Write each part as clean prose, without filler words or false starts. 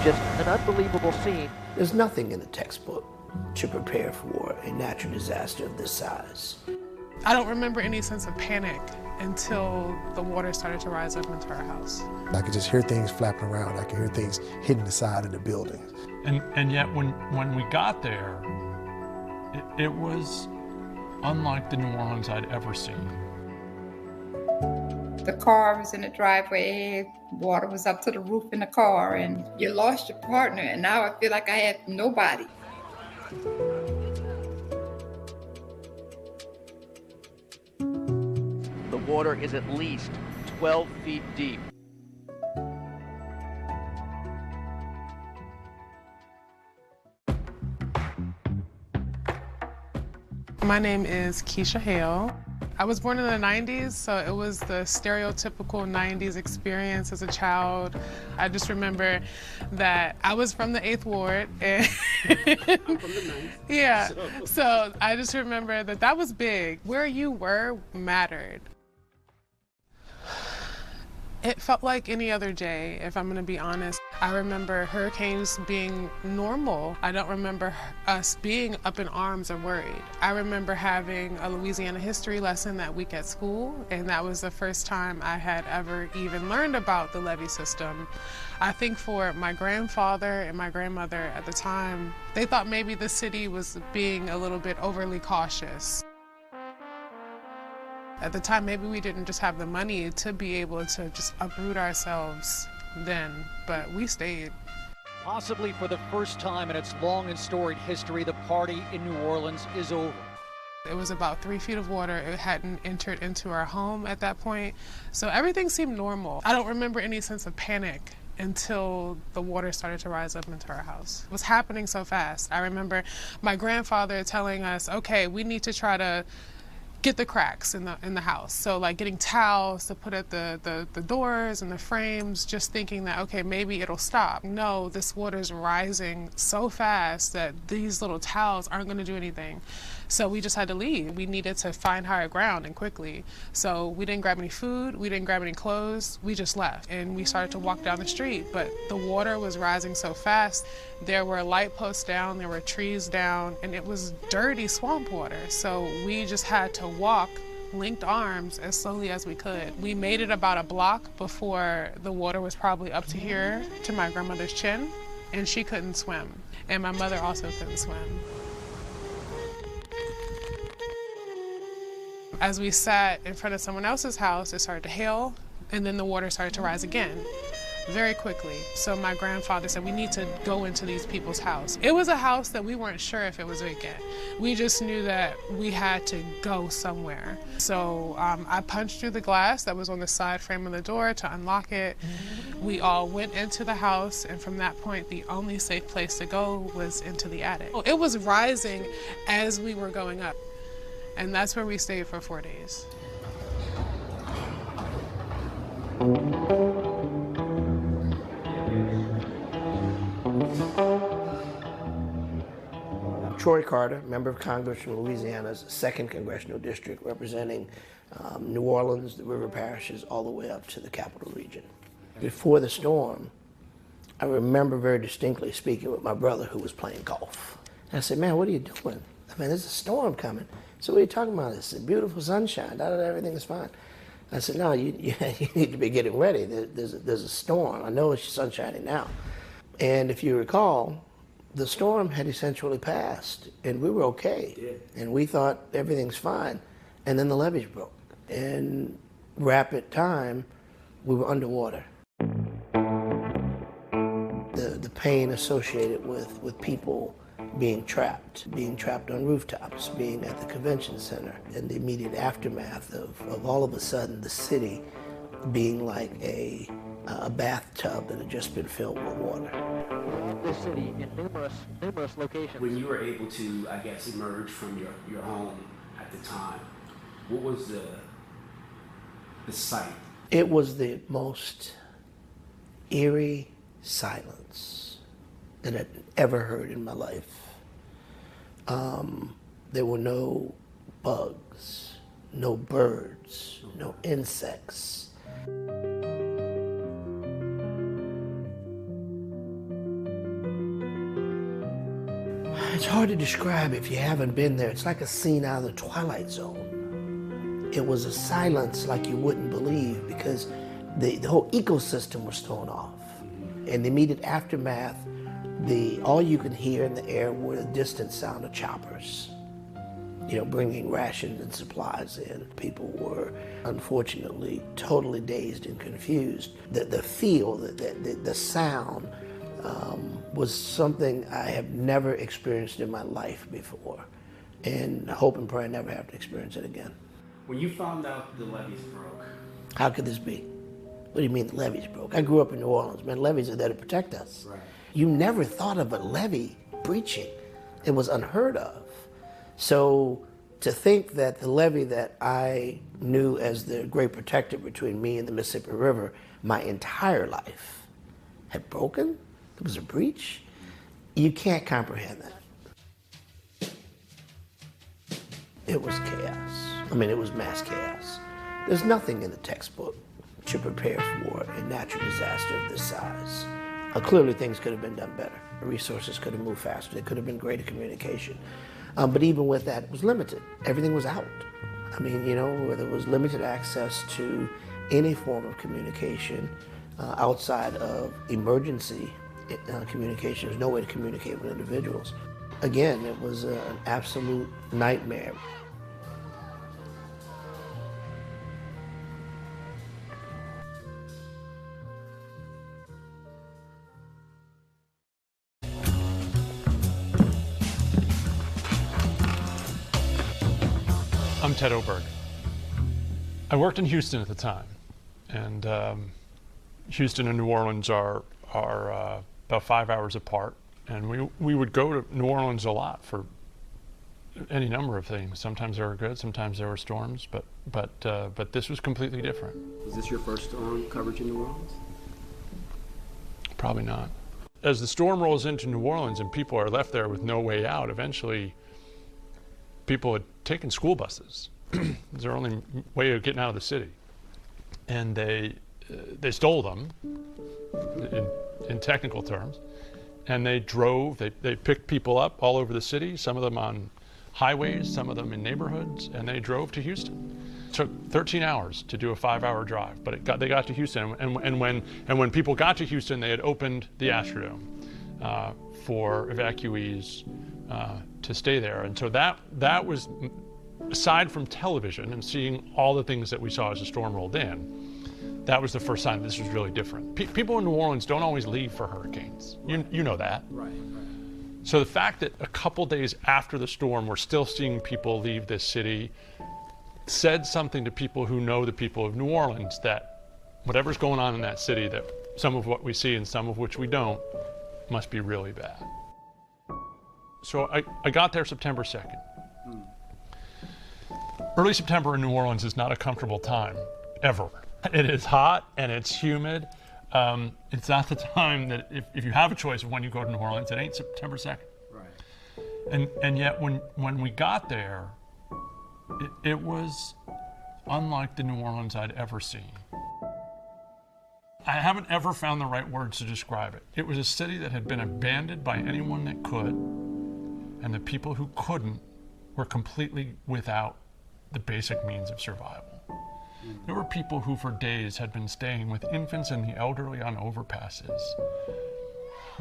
Just an unbelievable scene. There's nothing in the textbook to prepare for a natural disaster of this size. I don't remember any sense of panic until the water started to rise up into our house. I could just hear things flapping around. I could hear things hitting the side of the building. And yet when we got there, it was unlike the New Orleans I'd ever seen. The car was in the driveway, water was up to the roof in the car, and you lost your partner, and now I feel like I have nobody. The water is at least 12 feet deep. My name is Keisha Hale. I was born in the 90s, so it was the stereotypical 90s experience as a child. I just remember that I was from the 8th Ward. And from the 9th. Yeah, so I just remember that was big. Where you were mattered. It felt like any other day, if I'm gonna be honest. I remember hurricanes being normal. I don't remember us being up in arms or worried. I remember having a Louisiana history lesson that week at school, and that was the first time I had ever even learned about the levee system. I think for my grandfather and my grandmother at the time, they thought maybe the city was being a little bit overly cautious. At the time, maybe we didn't just have the money to be able to just uproot ourselves then, but we stayed. Possibly for the first time in its long and storied history, the party in New Orleans is over. It was about 3 feet of water. It hadn't entered into our home at that point, so everything seemed normal. I don't remember any sense of panic until the water started to rise up into our house. It was happening so fast. I remember my grandfather telling us, okay, we need to try to get the cracks in the house. So like getting towels to put at the doors and the frames, just thinking that, okay, maybe it'll stop. No, this water's rising so fast that these little towels aren't gonna do anything. So we just had to leave. We needed to find higher ground and quickly. So we didn't grab any food, we didn't grab any clothes, we just left. And we started to walk down the street, but the water was rising so fast. There were light posts down, there were trees down, and it was dirty swamp water. So we just had to walk linked arms as slowly as we could. We made it about a block before the water was probably up to here to my grandmother's chin, and she couldn't swim. And my mother also couldn't swim. As we sat in front of someone else's house, it started to hail, and then the water started to rise again, very quickly. So my grandfather said, we need to go into these people's house. It was a house that we weren't sure if it was vacant. We just knew that we had to go somewhere. So I punched through the glass that was on the side frame of the door to unlock it. We all went into the house, and from that point, the only safe place to go was into the attic. It was rising as we were going up. And that's where we stayed for 4 days. Troy Carter, member of Congress from Louisiana's 2nd Congressional District, representing New Orleans, the river parishes, all the way up to the Capital Region. Before the storm, I remember very distinctly speaking with my brother who was playing golf. And I said, man, what are you doing? I mean, there's a storm coming. So what are you talking about? It's beautiful sunshine, everything is fine. I said, no, you need to be getting ready. There's a storm. I know it's sunshiny now. And if you recall, the storm had essentially passed, and we were okay. Yeah. And we thought everything's fine. And then the levees broke. In rapid time, we were underwater. The pain associated with people being trapped on rooftops, being at the convention center, and the immediate aftermath of all of a sudden the city being like a bathtub that had just been filled with water. This city in numerous locations. When you were able to, I guess, emerge from your home at the time, what was the sight? It was the most eerie silence that I'd ever heard in my life. There were no bugs, no birds, no insects. It's hard to describe if you haven't been there. It's like a scene out of the Twilight Zone. It was a silence like you wouldn't believe because the whole ecosystem was thrown off. In the immediate aftermath, all you could hear in the air were the distant sound of choppers, bringing rations and supplies in. People were, unfortunately, totally dazed and confused. The feel, the sound was something I have never experienced in my life before, and I hope and pray I never have to experience it again. When you found out the levees broke, how could this be? What do you mean the levees broke? I grew up in New Orleans, man. Levees are there to protect us. right? You never thought of a levee breaching. It was unheard of. So to think that the levee that I knew as the great protector between me and the Mississippi River my entire life had broken, there was a breach, you can't comprehend that. It was chaos. I mean, it was mass chaos. There's nothing in the textbook to prepare for a natural disaster of this size. Clearly things could have been done better. Resources could have moved faster. There could have been greater communication. But even with that, it was limited. Everything was out. I mean, where there was limited access to any form of communication outside of emergency communication. There's no way to communicate with individuals. Again, it was an absolute nightmare. I'm Ted Oberg. I worked in Houston at the time, and Houston and New Orleans are about 5 hours apart, and we would go to New Orleans a lot for any number of things. Sometimes they were good, sometimes there were storms, but this was completely different. Was this your first storm coverage in New Orleans? Probably not. As the storm rolls into New Orleans and people are left there with no way out, eventually people had taken school buses. It was their only way of getting out of the city. And they stole them, in technical terms, and they drove, they picked people up all over the city, some of them on highways, some of them in neighborhoods, and they drove to Houston. It took 13 hours to do a 5-hour drive, but they got to Houston, and when people got to Houston, they had opened the Astrodome for evacuees to stay there. And so that was, aside from television and seeing all the things that we saw as the storm rolled in, that was the first sign that this was really different. People in New Orleans don't always leave for hurricanes. You know that. Right. So the fact that a couple days after the storm, we're still seeing people leave this city said something to people who know the people of New Orleans, that whatever's going on in that city, that some of what we see and some of which we don't, must be really bad. So I got there September 2nd. Early September in New Orleans is not a comfortable time, ever. It is hot and it's humid. It's not the time that, if you have a choice of when you go to New Orleans, it ain't September 2nd. Right. And yet when we got there, it was unlike the New Orleans I'd ever seen. I haven't ever found the right words to describe it. It was a city that had been abandoned by anyone that could, and the people who couldn't were completely without the basic means of survival. There were people who for days had been staying with infants and the elderly on overpasses.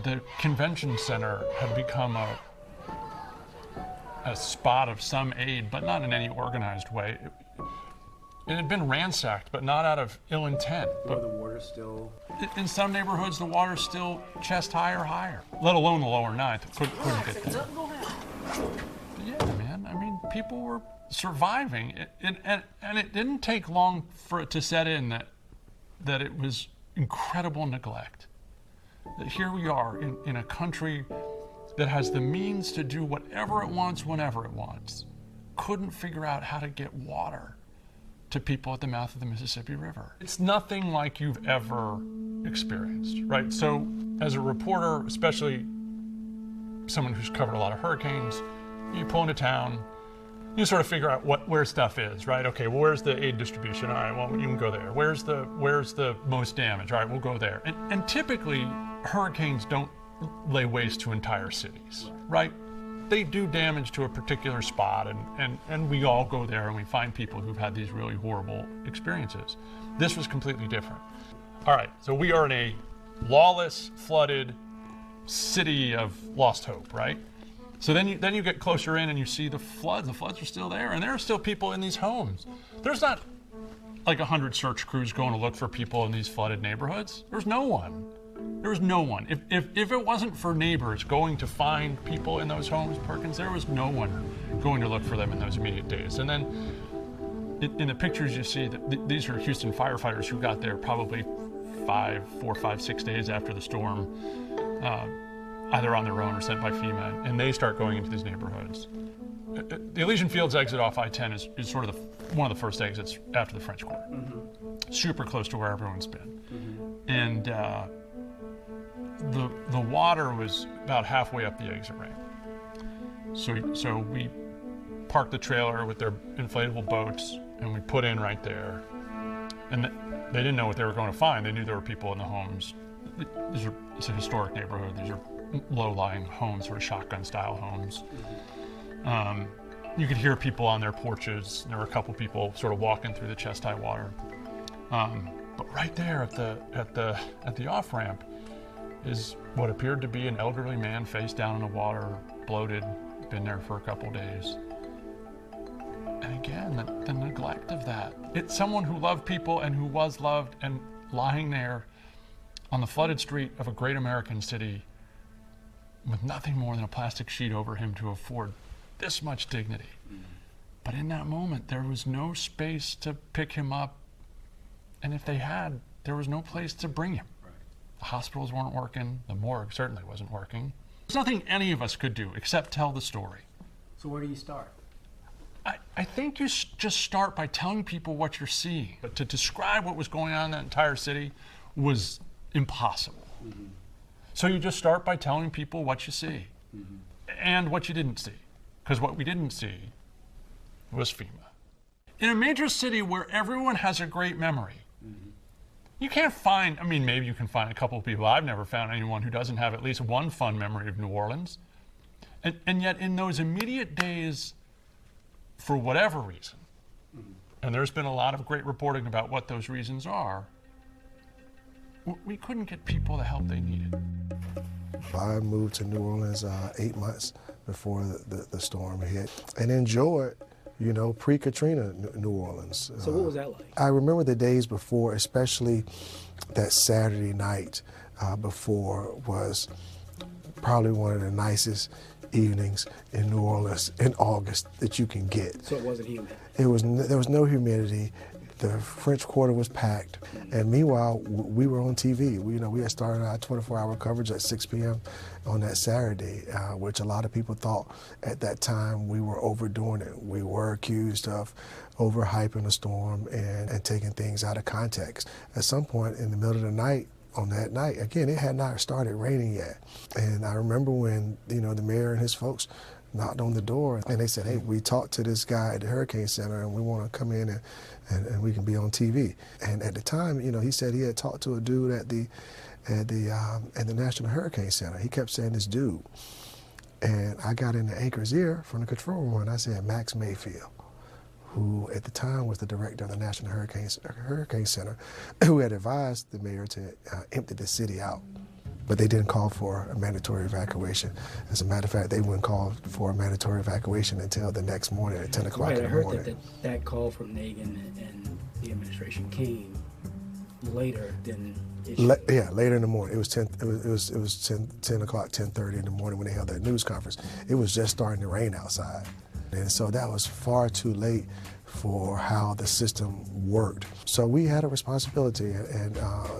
The convention center had become a spot of some aid, but not in any organized way. It had been ransacked, but not out of ill intent. But the water's still... In some neighborhoods, the water's still chest high or higher, let alone the lower ninth. Couldn't get there. But yeah, man, I mean, people were surviving. And it didn't take long for it to set in that it was incredible neglect. That here we are in a country that has the means to do whatever it wants, whenever it wants, couldn't figure out how to get water to people at the mouth of the Mississippi River. It's nothing like you've ever experienced, right? So as a reporter, especially someone who's covered a lot of hurricanes, you pull into town, you sort of figure out where stuff is, right? Okay, well, where's the aid distribution? All right, well, you can go there. Where's the most damage? All right, we'll go there. And typically, hurricanes don't lay waste to entire cities, right? they do damage to a particular spot, and we all go there and we find people who've had these really horrible experiences. This was completely different. All right, so we are in a lawless, flooded city of lost hope, right? So then you get closer in and you see the floods. The floods are still there, and there are still people in these homes. There's not like 100 search crews going to look for people in these flooded neighborhoods. There's no one. There was no one. If it wasn't for neighbors going to find people in those homes, Perkins, there was no one going to look for them in those immediate days. And then in the pictures you see, that these are Houston firefighters who got there probably 4, 5, 6 days after the storm, either on their own or sent by FEMA, and they start going into these neighborhoods. The Elysian Fields exit off I-10 is sort of one of the first exits after the French Quarter. Mm-hmm. Super close to where everyone's been. Mm-hmm. And the water was about halfway up the exit ramp. So we parked the trailer with their inflatable boats, and we put in right there. And they didn't know what they were going to find. They knew there were people in the homes. It's a historic neighborhood. These are low-lying homes, sort of shotgun-style homes. You could hear people on their porches. There were a couple people sort of walking through the chest-high water. But right there at the off-ramp is what appeared to be an elderly man face down in the water, bloated, been there for a couple days. And again, the neglect of that. It's someone who loved people and who was loved, and lying there on the flooded street of a great American city with nothing more than a plastic sheet over him to afford this much dignity. But in that moment, there was no space to pick him up, and if they had, there was no place to bring him. Right. The hospitals weren't working, the morgue certainly wasn't working. There's nothing any of us could do except tell the story. So where do you start? I think you just start by telling people what you're seeing. But to describe what was going on in that entire city was impossible. Mm-hmm. So you just start by telling people what you see, mm-hmm. and what you didn't see. Because what we didn't see was FEMA. In a major city where everyone has a great memory, mm-hmm. you can't find, I mean, maybe you can find a couple of people. I've never found anyone who doesn't have at least one fond memory of New Orleans. And yet in those immediate days, for whatever reason, mm-hmm. and there's been a lot of great reporting about what those reasons are, we couldn't get people the help they needed. I moved to New Orleans 8 months before the storm hit, and enjoyed, pre-Katrina New Orleans. So what was that like? I remember the days before, especially that Saturday night before was probably one of the nicest evenings in New Orleans in August that you can get. So it wasn't humid? There was no humidity. The French Quarter was packed, and meanwhile, we were on TV. We had started our 24-hour coverage at 6 p.m. on that Saturday, which a lot of people thought at that time we were overdoing it. We were accused of overhyping the storm and taking things out of context. At some point in the middle of the night, on that night, again, it had not started raining yet. And I remember when, the mayor and his folks knocked on the door, and they said, hey, we talked to this guy at the Hurricane Center, and we want to come in and we can be on TV. And at the time, he said he had talked to a dude at the National Hurricane Center. He kept saying this dude. And I got in the anchor's ear from the control room, and I said, Max Mayfield, who at the time was the director of the National Hurricane Center, who had advised the mayor to empty the city out. But they didn't call for a mandatory evacuation. As a matter of fact, they wouldn't call for a mandatory evacuation until the next morning at 10 o'clock in the morning. I heard that call from Nagin and the administration came later than it should. Later in the morning. It was 10 o'clock, 10:30 in the morning when they held that news conference. It was just starting to rain outside. And so that was far too late for how the system worked. So we had a responsibility and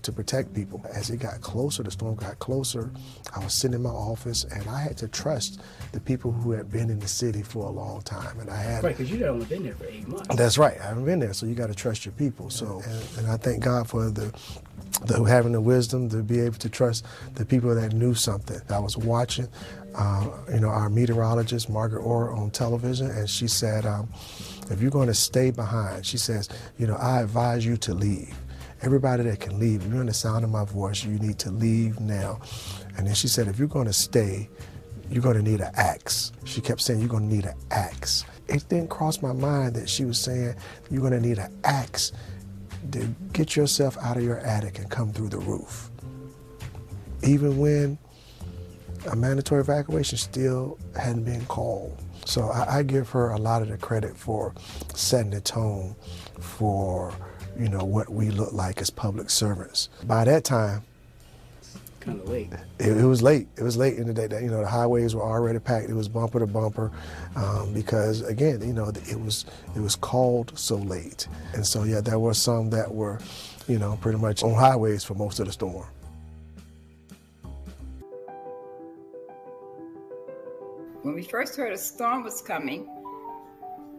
to protect people. As it got closer, the storm got closer, I was sitting in my office and I had to trust the people who had been in the city for a long time. And I had right, because you had only been there for 8 months. That's right, I haven't been there, so you got to trust your people. So, and I thank God for the having the wisdom to be able to trust the people that knew something. I was watching, our meteorologist, Margaret Orr, on television, and she said, if you're going to stay behind, she says, I advise you to leave. Everybody that can leave, if you're in the sound of my voice, you need to leave now. And then she said, if you're going to stay, you're going to need an axe. She kept saying, you're going to need an axe. It didn't cross my mind that she was saying, you're going to need an axe to get yourself out of your attic and come through the roof. Even when a mandatory evacuation still hadn't been called. So I give her a lot of the credit for setting the tone for, you know, what we look like as public servants. By that time, kind of late. It was late. It was late in the day. You know, the highways were already packed. It was bumper to bumper because, again, you know, it was called so late. And so, yeah, there were some that were, you know, pretty much on highways for most of the storm. When we first heard a storm was coming,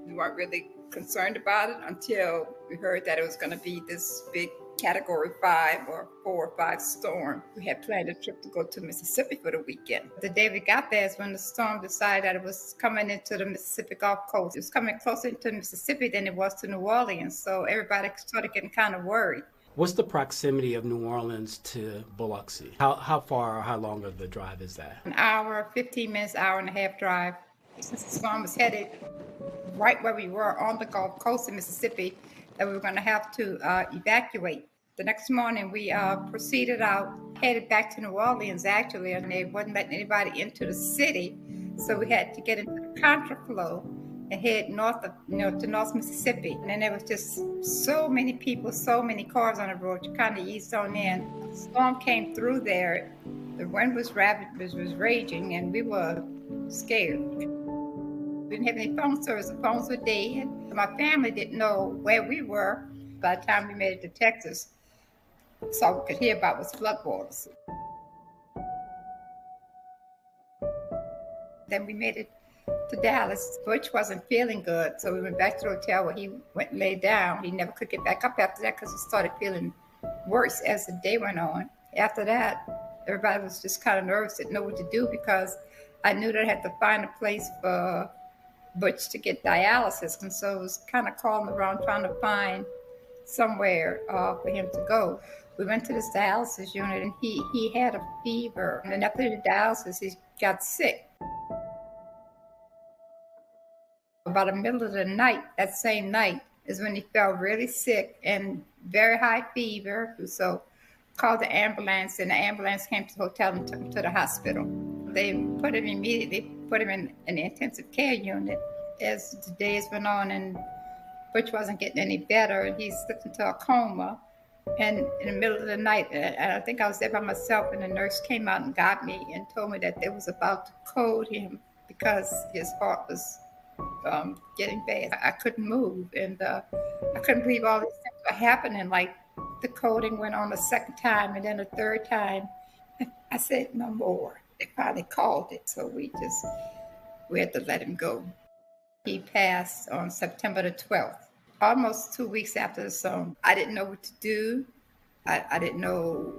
we weren't really concerned about it until we heard that it was going to be this big Category 5 or 4 or 5 storm. We had planned a trip to go to Mississippi for the weekend. The day we got there is when the storm decided that it was coming into the Mississippi Gulf Coast. It was coming closer into Mississippi than it was to New Orleans, so everybody started getting kind of worried. What's the proximity of New Orleans to Biloxi? How far or how long of the drive is that? An hour, 15 minutes, hour and a half drive. Since the storm was headed right where we were on the Gulf Coast in Mississippi, that we were going to have to evacuate. The next morning, we proceeded out, headed back to New Orleans, actually, and they wasn't letting anybody into the city. So we had to get into the contraflow and head north of, to North Mississippi. And then there was just so many people, so many cars on the road. You kind of eased on in. The storm came through there. The wind was raging, and we were scared. We didn't have any phone service. The phones were dead. My family didn't know where we were by the time we made it to Texas. So all we could hear about was floodwaters. Then we made it to Dallas. Butch wasn't feeling good, so we went back to the hotel where he went and laid down. He never could get back up after that because he started feeling worse as the day went on. After that, everybody was just kind of nervous, didn't know what to do because I knew that I had to find a place for Butch to get dialysis, and so I was kind of calling around trying to find somewhere for him to go. We went to this dialysis unit, and he had a fever, and then after the dialysis, he got sick. About the middle of the night, that same night, is when he felt really sick and very high fever, so called the ambulance, and the ambulance came to the hotel and took him to the hospital. They put him immediately, put him in an intensive care unit. As the days went on and Butch wasn't getting any better, and he slipped into a coma. And in the middle of the night, and I think I was there by myself, and the nurse came out and got me and told me that they was about to code him because his heart was getting bad. I couldn't move, and I couldn't believe all these things were happening. Like the coding went on a second time, and then a third time. I said no more. They finally called it, so we had to let him go. He passed on September the 12th, almost 2 weeks after the storm. I didn't know what to do. I didn't know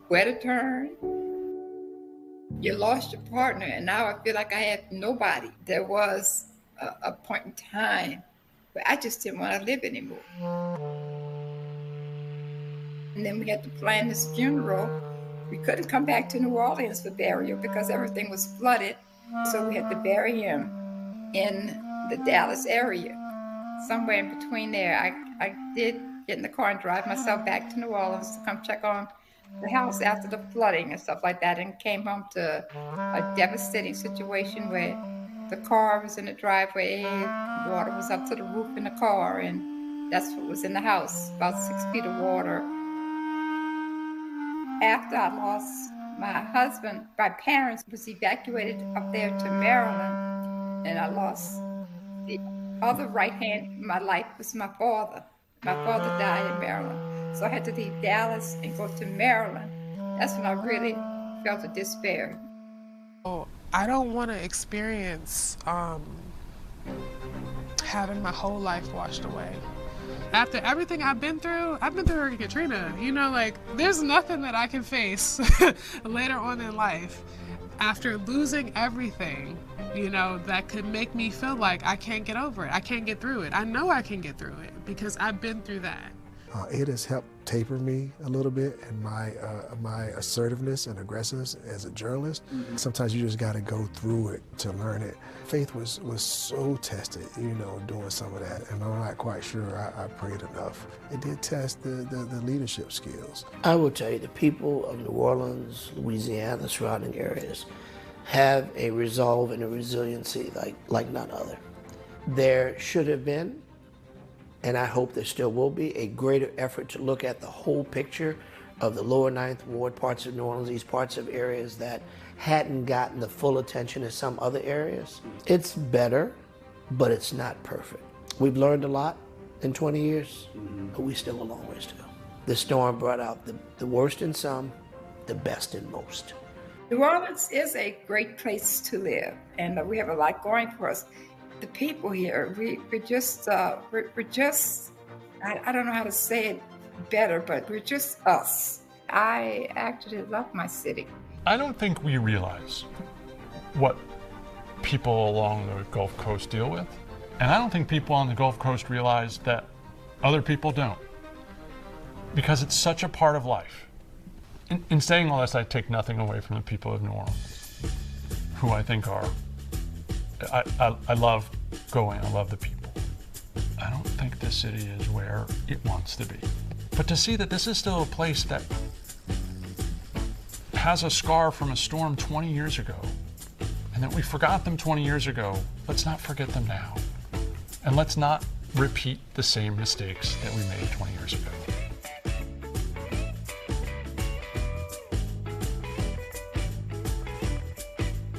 where to turn. You lost your partner, and now I feel like I have nobody. There was a point in time where I just didn't want to live anymore. And then we had to plan this funeral. We couldn't come back to New Orleans for burial because everything was flooded. So we had to bury him in the Dallas area. Somewhere in between there, I did get in the car and drive myself back to New Orleans to come check on the house after the flooding and stuff like that, and came home to a devastating situation where the car was in the driveway, water was up to the roof in the car, and that's what was in the house, about 6 feet of water. After I lost my husband, my parents was evacuated up there to Maryland, and I lost the other right hand in my life was my father. My father died in Maryland, so I had to leave Dallas and go to Maryland. That's when I really felt a despair. Oh, I don't want to experience having my whole life washed away. After everything I've been through Hurricane Katrina. You know, like, there's nothing that I can face later on in life after losing everything, you know, that could make me feel like I can't get over it. I can't get through it. I know I can get through it because I've been through that. It has helped taper me a little bit in my assertiveness and aggressiveness as a journalist. Sometimes you just got to go through it to learn it. Faith was so tested, you know, doing some of that, and I'm not quite sure I prayed enough. It did test the leadership skills. I will tell you, the people of New Orleans, Louisiana, the surrounding areas, have a resolve and a resiliency like none other. There should have been, and I hope there still will be, a greater effort to look at the whole picture of the lower Ninth Ward, parts of New Orleans, these parts of areas that hadn't gotten the full attention as some other areas. It's better, but it's not perfect. We've learned a lot in 20 years, but we still have a long ways to go. The storm brought out the worst in some, the best in most. New Orleans is a great place to live, and we have a lot going for us. The people here, we're just, I don't know how to say it better, but we're just us. I actually love my city. I don't think we realize what people along the Gulf Coast deal with. And I don't think people on the Gulf Coast realize that other people don't. Because it's such a part of life. In saying all this, I take nothing away from the people of New Orleans, who I think are, I love going, I love the people. I don't think this city is where it wants to be. But to see that this is still a place that has a scar from a storm 20 years ago, and that we forgot them 20 years ago, let's not forget them now. And let's not repeat the same mistakes that we made 20 years ago.